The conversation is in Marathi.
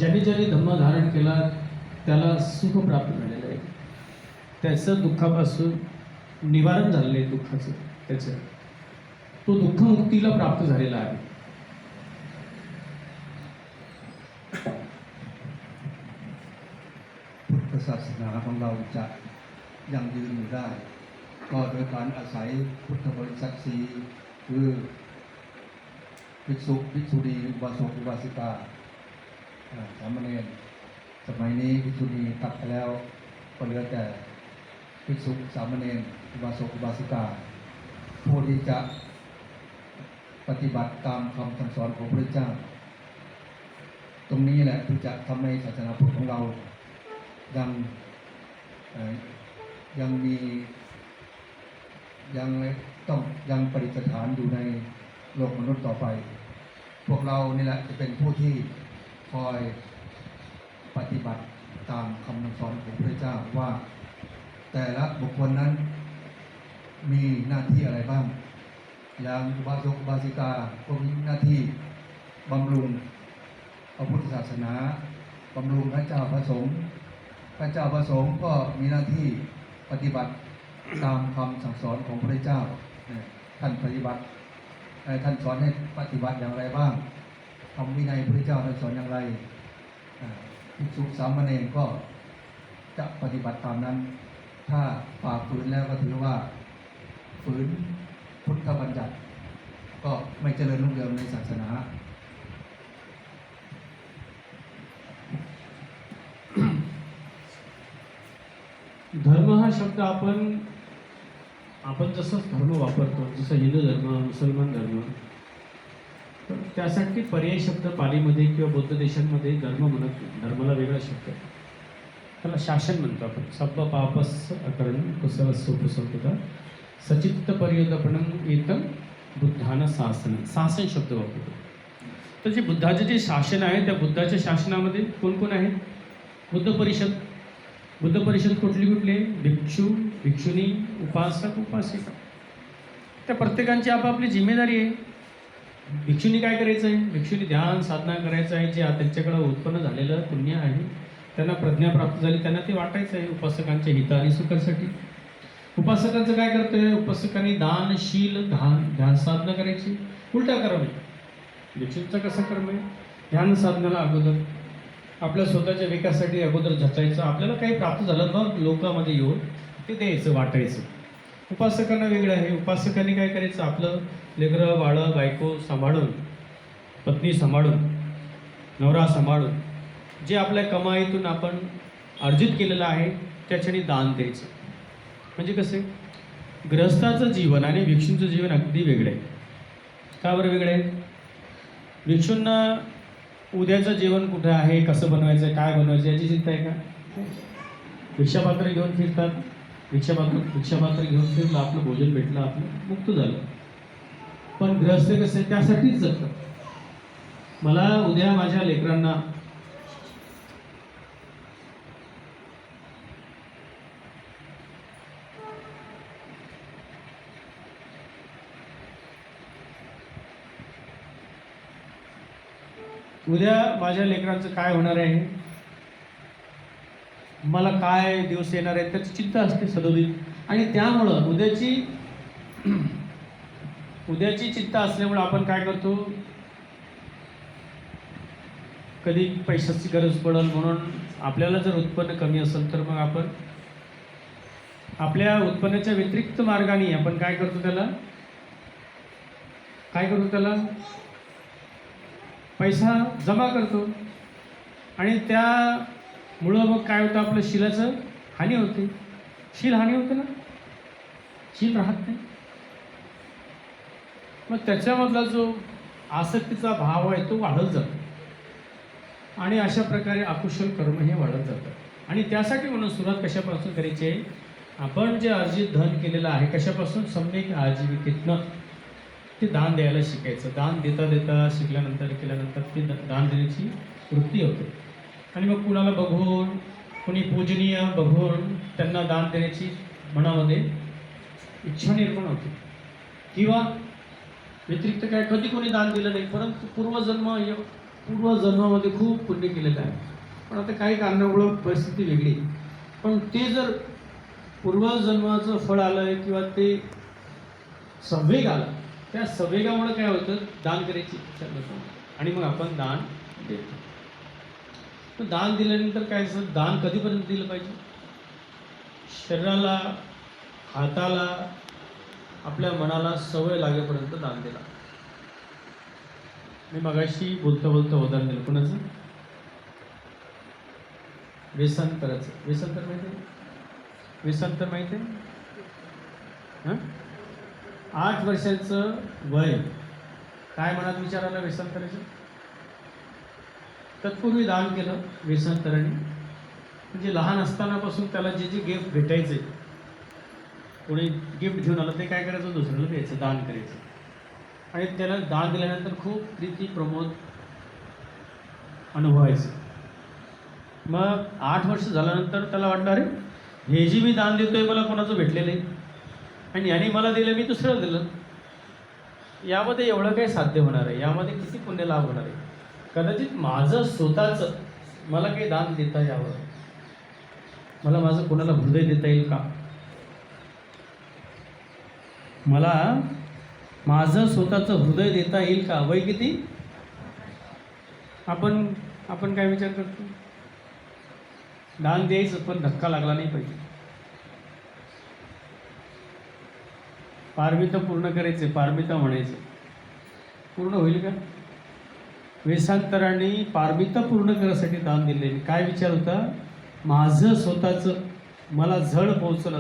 ज्याने ज्याने धम्म धारण केला त्याला सुख प्राप्त झालेलं आहे, त्याचं दुःखापासून निवारण झालेलं आहे दुःखाचं, त्याचं तो दुःखमुक्तीला प्राप्त झालेला आहे.พุทธศาสนาของเราจะยั่งยืนอยู่ได้ก็โดยการอาศัยพุทธบริษัทสีคือภิกษุภิกษุณีอุบาสกอุบาสิกาสามเณรสมัยนี้ภิกษุณีตัดไปแล้วก็เหลือแต่ภิกษุสามเณรอุบาสกอุบาสิกาผู้ที่จะปฏิบัติตามคำสั่งสอนของพระเจ้าตรงนี้แหละที่จะทำให้ศาสนาพุทธของเรายังมียังประดิษฐานอยู่ในโลกมนุษย์ต่อไปพวกเรานี่แหละจะเป็นผู้ที่คอยปฏิบัติตามคำสอนของพระเจ้าว่าแต่ละบุคคลนั้นมีหน้าที่อะไรบ้างอย่างอุบาสกอุบาสิกาก็มีหน้าที่บำรุงพระพุทธศาสนาบำรุงพระเจ้าพระสงฆ์พระเจ้าพระสงฆ์ก็มีหน้าที่ปฏิบัติตามคำสั่งสอนของพระเจ้าท่านปฏิบัติท่านสอนให้ปฏิบัติอย่างไรบ้างธรรมวินัยพระเจ้าท่านสอนอย่างไรภิกษุสามเณรก็จะปฏิบัติตามนั้นถ้าฝ่าฝืนแล้วก็ถือว่าฝืนพุทธบัญญัติก็ไม่เจริญรุ่งเรืองในศาสนาधर्म हा शब्द आपण जसं धर्म वापरतो, जसं हिंदू धर्म, मुसलमान धर्म, तर त्यासाठी पर्यायी शब्द पालीमध्ये किंवा बौद्ध देशांमध्ये धर्म म्हणत नाही. धर्माला वेगळा शब्द आहे, त्याला शासन म्हणतो आपण. सब्ब पापस अकरण कुसवसोपसोपता सचित्त पर्योदपणं एतं बुद्धानं शासन, शासन शब्द वापरतो. तर जे बुद्धाचे जे शासन आहे त्या बुद्धाच्या शासनामध्ये कोण कोण आहे? बुद्ध परिषद. बुद्ध परिषद कुठली कुठली? भिक्षू, भिक्षुनी, उपासक, उपासिका. त्या प्रत्येकांची आपापली जिम्मेदारी आहे. भिक्षुनी काय करायचं आहे? भिक्षुनी ध्यान साधना करायचं आहे. जे त्यांच्याकडं उत्पन्न झालेलं पुण्य आहे, त्यांना प्रज्ञा प्राप्त झाली, त्यांना ते वाटायचं आहे उपासकांच्या हित आणि सुखासाठी. उपासकांचं काय करतोय? उपासकांनी दान, शील, ध्यान साधना करायची, उलटा करावी. भिक्षूंचं कसं कर्म आहे? ध्यान साधनाला अगोदर आपल्या स्वतःच्या विकासासाठी अगोदर झटायचं, आपल्याला काही प्राप्त झालं मग लोकांमध्ये येऊन ते द्यायचं, वाटायचं. उपासकांना वेगळं आहे. उपासकांनी काय करायचं? आपलं लेकरं बाळं बायको सांभाळून, पत्नी सांभाळून, नवरा सांभाळून, जे आपल्या कमाईतून आपण अर्जित केलेलं आहे त्याच्याने दान द्यायचं. म्हणजे कसे? गृहस्थाचं जीवन आणि भिक्षूंचं जीवन अगदी वेगळं आहे. का बरं वेगळं आहे? भिक्षूंना उद्याचं जेवण कुठं आहे, कसं बनवायचं आहे, काय बनवायचं याची चिंता आहे का? भिक्षापात्र घेऊन फिरतात. भिक्षापात्र घेऊन फिरलं, आपलं भोजन भेटलं, आपलं मुक्त झालं. पण गृहस्थ कसे? त्यासाठीच जगतात. मला उद्या माझ्या लेकरांना माझ्या लेकरांचं काय होणार आहे, मला काय दिवस येणार आहेत त्याची चिंता असते सदोदित. आणि त्यामुळं उद्याची चिंता असल्यामुळं आपण काय करतो? कधी पैशाची गरज पडेल म्हणून आपल्याला जर उत्पन्न कमी असेल तर मग आपण आपल्या उत्पन्नाच्या व्यतिरिक्त मार्गाने आपण काय करतो? त्याला पैसा जमा करतो. आणि त्यामुळं मग काय होतं? आपलं शीलाचं हानी होते. शील हानी होते ना, शील राहत नाही. मग त्याच्यामधला जो आसक्तीचा भाव आहे तो वाढत जातो आणि अशा प्रकारे अकुशल कर्म हे वाढत जातं. आणि त्यासाठी म्हणून सुरुवात कशापासून करायची आहे? आपण जे अर्जित धन केलेलं आहे कशापासून? सम्यक आजीविकेतनं ते दान द्यायला शिकायचं. दान देता देता केल्यानंतर ते दान देण्याची वृत्ती होते. आणि मग कुणाला बघून, कोणी पूजनीय बघून त्यांना दान देण्याची मनामध्ये इच्छा निर्माण होते. किंवा व्यतिरिक्त काय, कधी कोणी दान दिलं नाही, परंतु पूर्वजन्मामध्ये खूप पुण्य केलेलं आहे, पण आता काही कारणामुळं परिस्थिती वेगळी आहे. पण ते जर पूर्वजन्माचं फळ आलं किंवा ते संवेग आला, त्या संवेगामुळे काय होतं, दान करायची इच्छा निर्माण होते आणि मग आपण दान देतो. तर दान दिल्यानंतर काय असतं, दान कधीपर्यंत दिलं पाहिजे? शरीराला, हाताला, आपल्या मनाला सवय लागेपर्यंत दान दिला. मी मगाशी बोलता उदाहरण दिलं. कोणाचं? वेसांतराचं. वेसांतर माहिती आहे? वेसांतर माहिती आहे? 8 वर्षाचं वय, काय मनात विचार आला वेसांतराचं? तत्पूर्वी दान केलं वेसांतराने. म्हणजे लहान असतानापासून त्याला जे जे गिफ्ट भेटायचे, कोणी गिफ्ट घेऊन आलं ते काय करायचं, दुसऱ्याला द्यायचं, दान करायचं. आणि त्याला दान दिल्यानंतर खूप प्रीती प्रमोद अनुभवायचं. मग 8 वर्ष झाल्यानंतर त्याला वाटलं, अरे हे जी मी दान देतोय मला कोणाचं भेटलेलं आहे आणि याने मला दिलं, मी दुसऱ्याला दिलं, यामध्ये एवढं काही साध्य होणार आहे, यामध्ये किती पुण्य लाभ होणार आहे. कदाचित माझं स्वतःचं मला काही दान देता यावं, मला माझं कोणाला हृदय देता येईल का, मला माझं स्वतःचं हृदय देता येईल का, वय किती. आपण काय विचार करतो, दान द्यायचं पण धक्का लागला नाही पाहिजे. पारमिता पूर्ण करायचे, पारमिता म्हणायचे, पूर्ण होईल का? वेसांतराने पारमिता पूर्ण करण्यासाठी दान दिले. काय विचार होता, माझं स्वतःचं मला झळ पोहोचलं